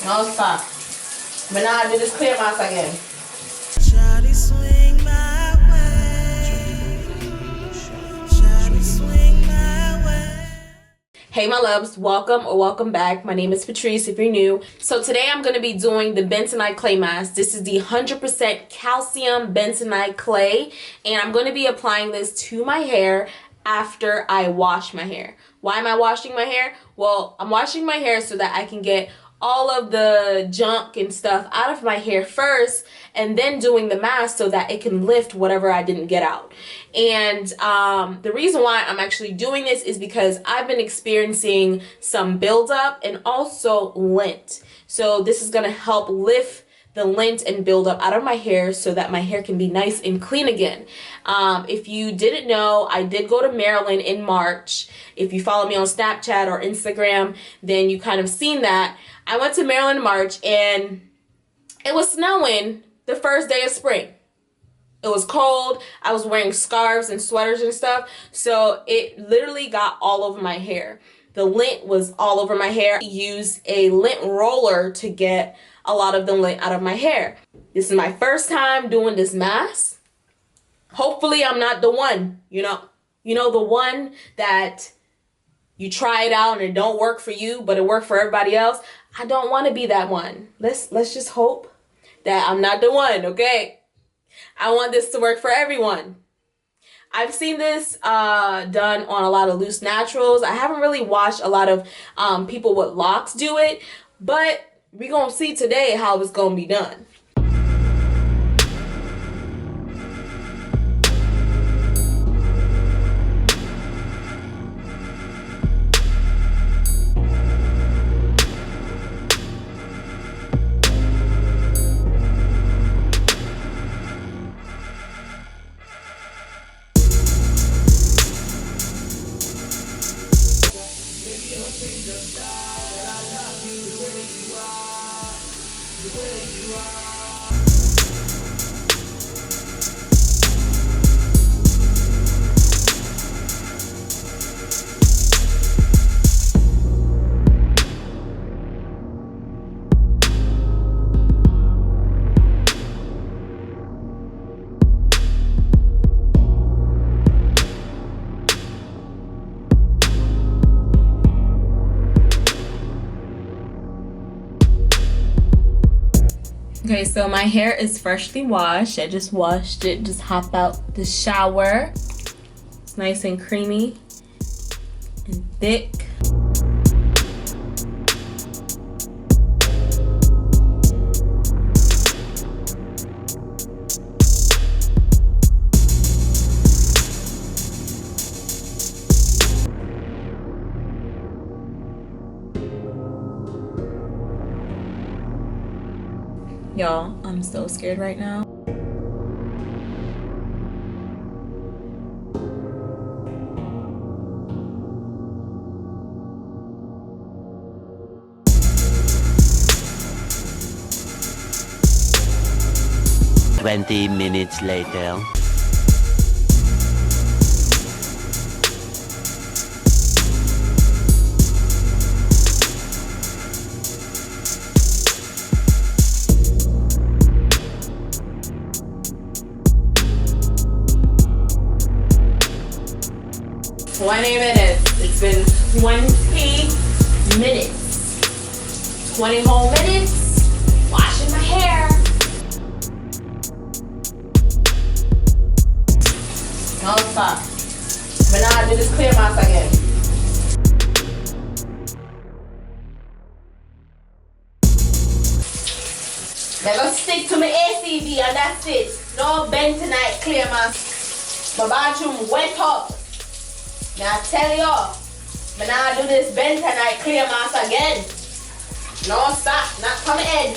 No stop. But now I do this clear mask again. Shawty swing my way. Shawty swing my way. Hey my loves, welcome or welcome back. My name is Patrice if you're new. So today I'm going to be doing the Bentonite clay mask. This is the 100% calcium bentonite clay, and I'm going to be applying this to my hair after I wash my hair. Why am I washing my hair? Well, I'm washing my hair so that I can get all of the junk and stuff out of my hair first, and then doing the mask so that it can lift whatever I didn't get out. And the reason why I'm actually doing this is because I've been experiencing some buildup and also lint. So this is gonna help lift the lint and buildup out of my hair so that my hair can be nice and clean again. If you didn't know, I did go to Maryland in March. If you follow me on Snapchat or Instagram, then you kind of seen that. I went to Maryland in March and it was snowing the first day of spring. It was cold. I was wearing scarves and sweaters and stuff. So it literally got all over my hair. The lint was all over my hair. I used a lint roller to get a lot of the lint out of my hair. This is my first time doing this mask. Hopefully I'm not the one, you know the one that you try it out and it don't work for you, but it worked for everybody else. I don't want to be that one. Let's just hope that I'm not the one, okay? I want this to work for everyone. I've seen this done on a lot of loose naturals. I haven't really watched a lot of people with locks do it, but we're going to see today how it's going to be done. Okay, so my hair is freshly washed. I just washed it, just hopped out the shower. It's nice and creamy and thick. Y'all, I'm so scared right now. Twenty minutes later. It's been 20 minutes. 20 whole minutes washing my hair. No stop. But now I do this clear mask again. Never stick to my ACV and that's it. No bentonite clear mask. My bathroom wet up. Now I tell y'all, but now I do this bentonite clear mask again. No stop, not from the head.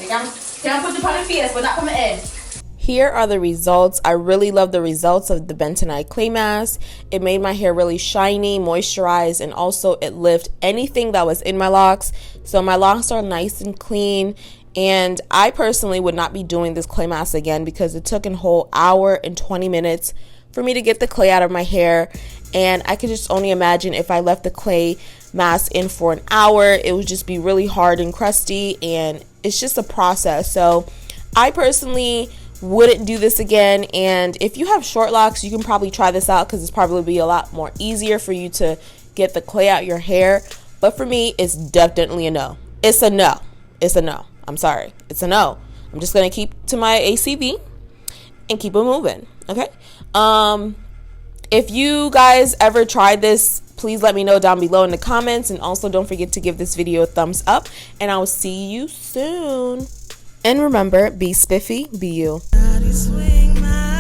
Can put it on the face, but not from the head. Here are the results. I really love the results of the bentonite clay mask. It made my hair really shiny, moisturized, and also it lifted anything that was in my locks. So my locks are nice and clean. And I personally would not be doing this clay mask again because it took a whole hour and 20 minutes for me to get the clay out of my hair. and I could just only imagine if I left the clay mask in for an hour, it would just be really hard and crusty, and it's just a process. So I personally wouldn't do this again. And if you have short locks, you can probably try this out because it's probably be a lot more easier for you to get the clay out your hair. But for me, it's definitely a no. It's a no. It's a no. I'm sorry. It's a no. I'm just going to keep to my ACV and keep it moving. Okay. If you guys ever tried this, please let me know down below in the comments, and also don't forget to give this video a thumbs up, and I will see you soon. And remember, be spiffy, be you. Shawty swing my